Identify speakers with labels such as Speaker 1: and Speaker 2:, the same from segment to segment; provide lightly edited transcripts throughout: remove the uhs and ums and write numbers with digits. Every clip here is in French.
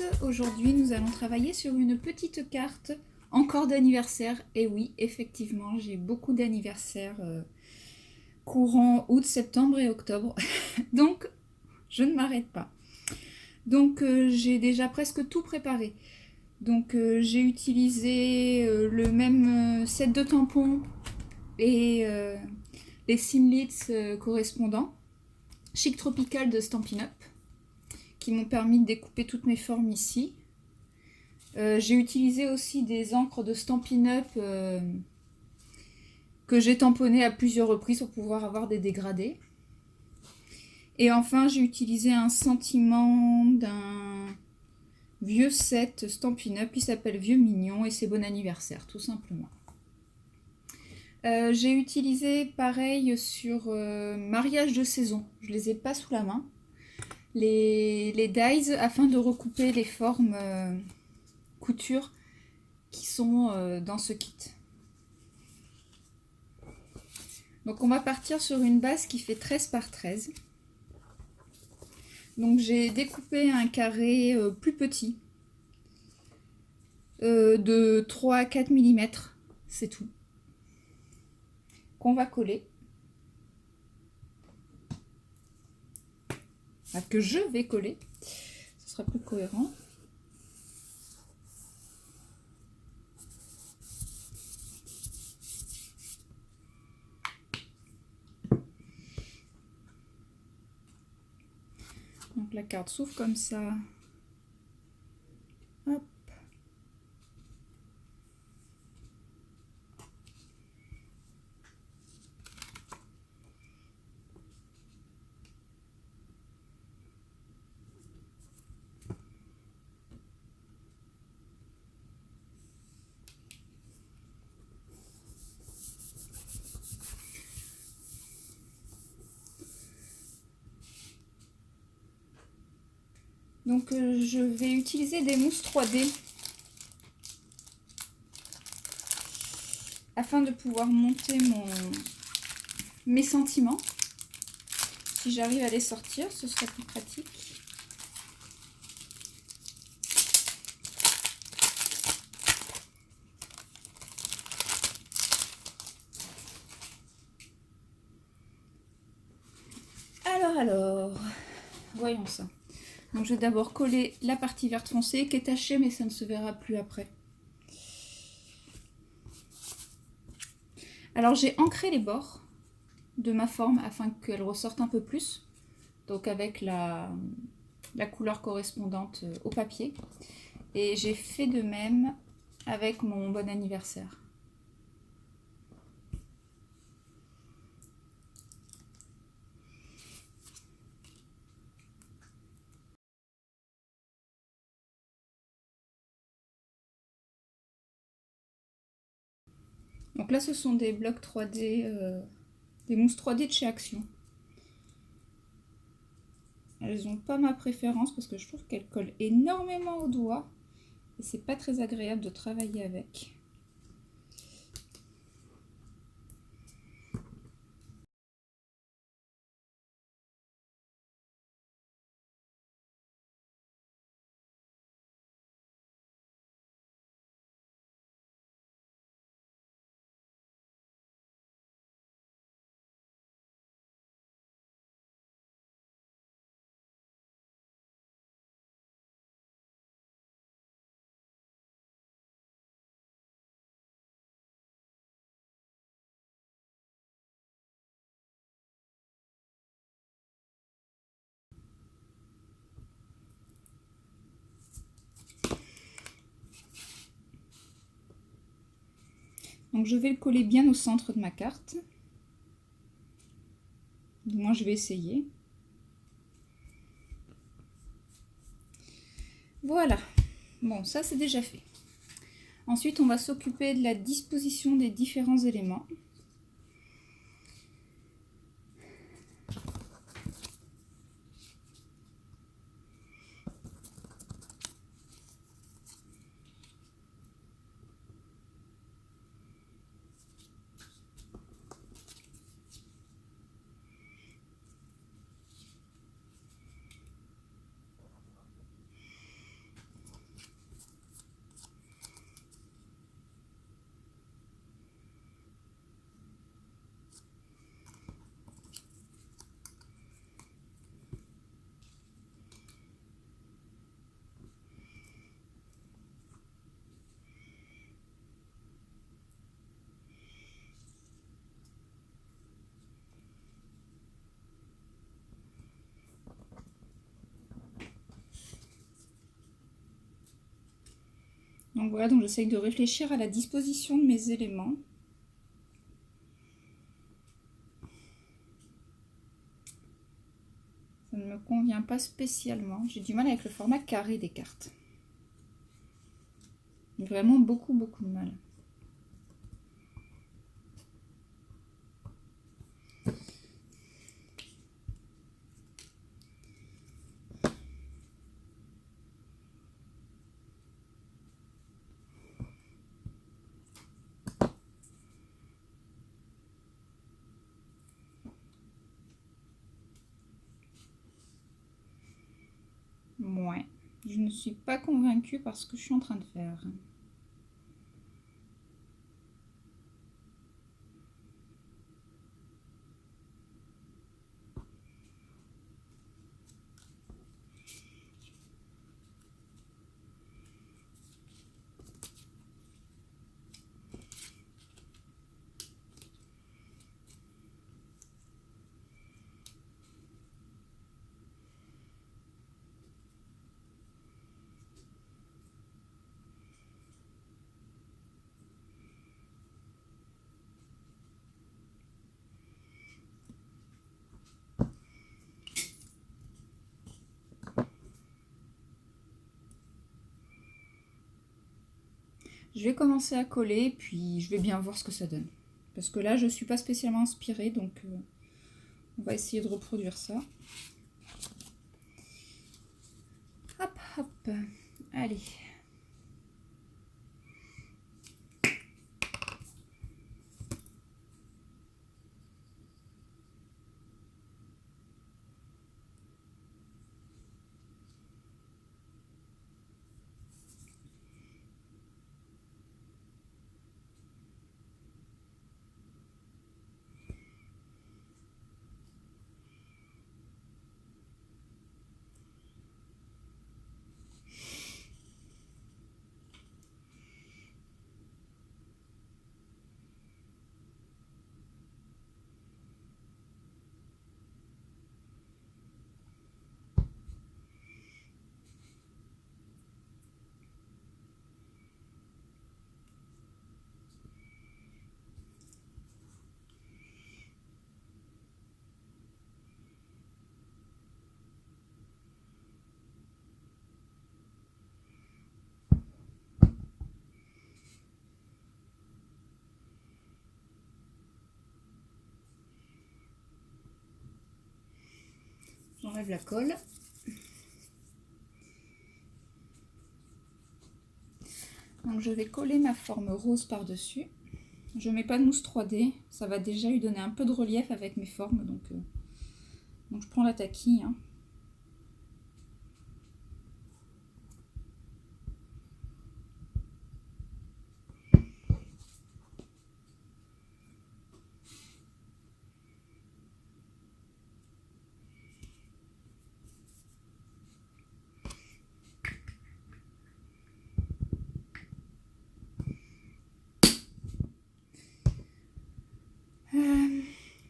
Speaker 1: tous, aujourd'hui nous allons travailler sur une petite carte encore d'anniversaire. Et oui, effectivement, j'ai beaucoup d'anniversaires courant août, septembre et octobre, donc je ne m'arrête pas. Donc j'ai déjà presque tout préparé. Donc j'ai utilisé le même set de tampons et les Simlits correspondants, Chic Tropical de Stampin' Up, qui m'ont permis de découper toutes mes formes ici. J'ai utilisé aussi des encres de Stampin' Up que j'ai tamponnées à plusieurs reprises pour pouvoir avoir des dégradés. Et enfin, j'ai utilisé un sentiment d'un vieux set Stampin' Up qui s'appelle Vieux Mignon et c'est bon anniversaire, tout simplement. J'ai utilisé pareil sur mariage de saison. Je les ai pas sous la main. Les dies afin de recouper les formes couture qui sont dans ce kit. Donc on va partir sur une base qui fait 13 par 13. Donc j'ai découpé un carré plus petit de 3 à 4 mm, c'est tout, qu'on va coller. Enfin, que je vais coller, ce sera plus cohérent. Donc la carte s'ouvre comme ça. Hop. Donc je vais utiliser des mousses 3D afin de pouvoir monter mes sentiments. Si j'arrive à les sortir, ce sera plus pratique. Alors, voyons ça. Donc je vais d'abord coller la partie verte foncée qui est tachée mais ça ne se verra plus après. Alors j'ai ancré les bords de ma forme afin qu'elle ressorte un peu plus. Donc avec la couleur correspondante au papier. Et j'ai fait de même avec mon bon anniversaire. Donc là, ce sont des blocs 3D, des mousses 3D de chez Action. Elles n'ont pas ma préférence parce que je trouve qu'elles collent énormément aux doigts et c'est pas très agréable de travailler avec. Donc je vais le coller bien au centre de ma carte. Du moins je vais essayer. Voilà. Bon, ça c'est déjà fait. Ensuite on va s'occuper de la disposition des différents éléments. Donc voilà, donc j'essaye de réfléchir à la disposition de mes éléments. Ça ne me convient pas spécialement. J'ai du mal avec le format carré des cartes. Vraiment beaucoup de mal. Ouais, je ne suis pas convaincue par ce que je suis en train de faire. Je vais commencer à coller, puis je vais bien voir ce que ça donne. Parce que là, je ne suis pas spécialement inspirée, donc on va essayer de reproduire ça. Hop, hop. Allez. J'enlève la colle. Donc je vais coller ma forme rose par-dessus. Je ne mets pas de mousse 3D, ça va déjà lui donner un peu de relief avec mes formes. Donc je prends la taquille. Hein.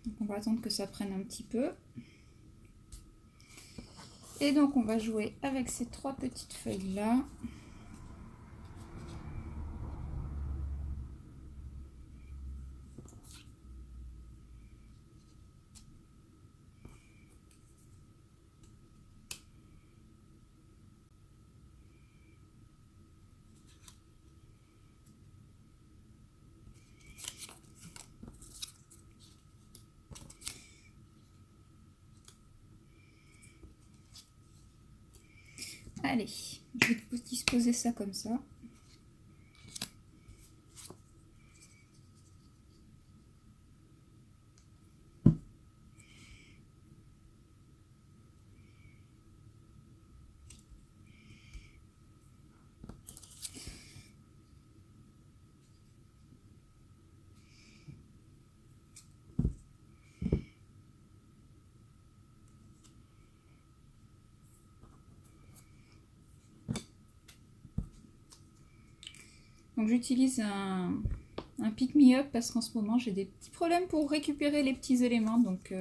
Speaker 1: Donc on va attendre que ça prenne un petit peu. Et donc on va jouer avec ces 3 petites feuilles là. Allez, je vais disposer ça comme ça. Donc j'utilise un pick me up parce qu'en ce moment j'ai des petits problèmes pour récupérer les petits éléments. Donc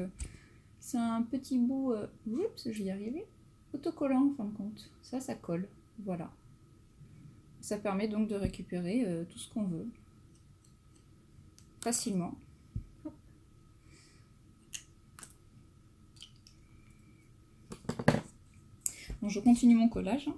Speaker 1: c'est un petit bout, oups, je vais y arriver, autocollant en fin de compte. Ça colle, voilà. Ça permet donc de récupérer tout ce qu'on veut facilement. Bon, je continue mon collage.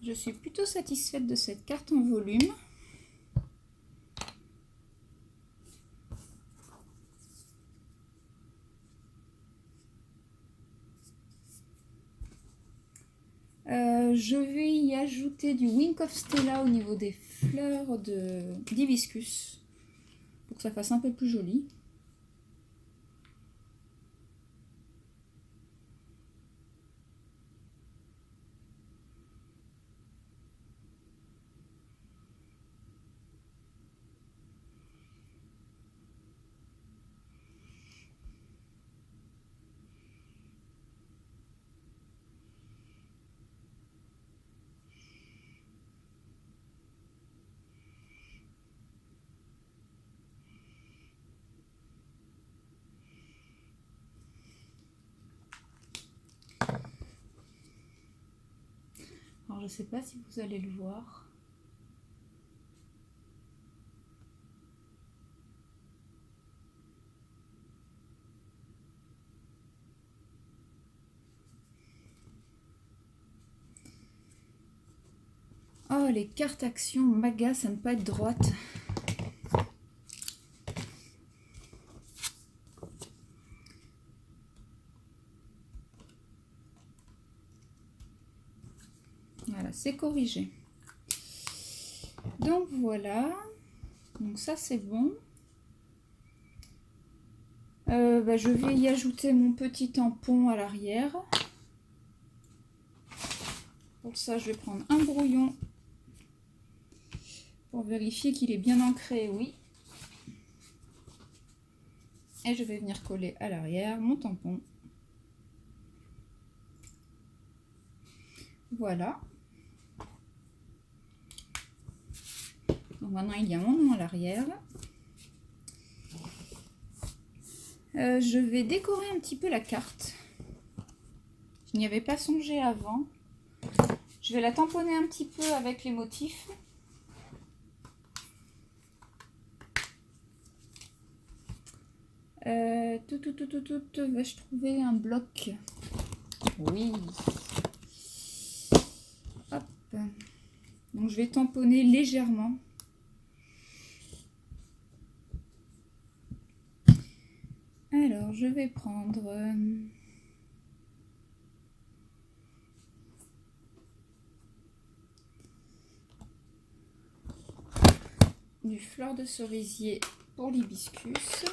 Speaker 1: Je suis plutôt satisfaite de cette carte en volume. Je vais y ajouter du Wink of Stella au niveau des fleurs d'hibiscus pour que ça fasse un peu plus joli. Alors je ne sais pas si vous allez le voir. Oh, les cartes actions m'agacent à ne pas être droite. Voilà, c'est corrigé. Donc voilà. Donc ça c'est bon. Je vais y ajouter mon petit tampon à l'arrière. Pour ça, je vais prendre un brouillon pour vérifier qu'il est bien ancré, oui. Et je vais venir coller à l'arrière mon tampon. Voilà. Donc maintenant, il y a mon nom à l'arrière. Je vais décorer un petit peu la carte. Je n'y avais pas songé avant. Je vais la tamponner un petit peu avec les motifs. Vais-je trouver un bloc? Oui. Hop. Donc je vais tamponner légèrement. Alors je vais prendre du fleur de cerisier pour l'hibiscus.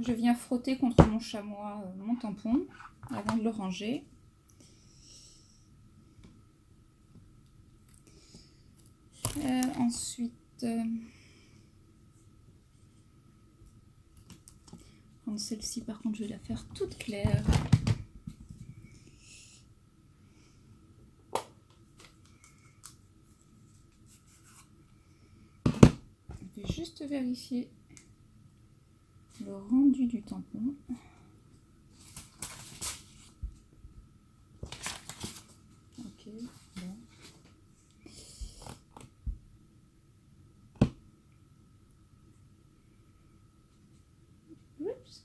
Speaker 1: Je viens frotter contre mon chamois mon tampon. avant de le ranger. Ensuite, prendre celle-ci, par contre, je vais la faire toute claire. Je vais juste vérifier le rendu du tampon. Ok, bon. Oups.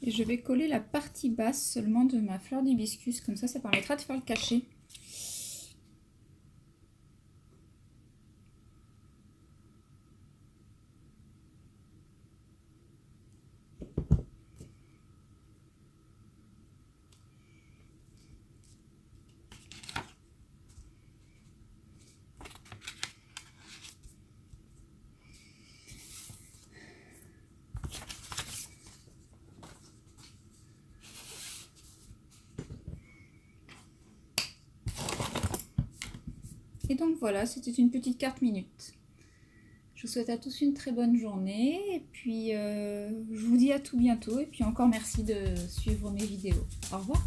Speaker 1: Et je vais coller la partie basse seulement de ma fleur d'hibiscus, comme ça permettra de faire le cachet. Et donc voilà, c'était une petite carte minute. Je vous souhaite à tous une très bonne journée et puis je vous dis à tout bientôt et puis encore merci de suivre mes vidéos. Au revoir.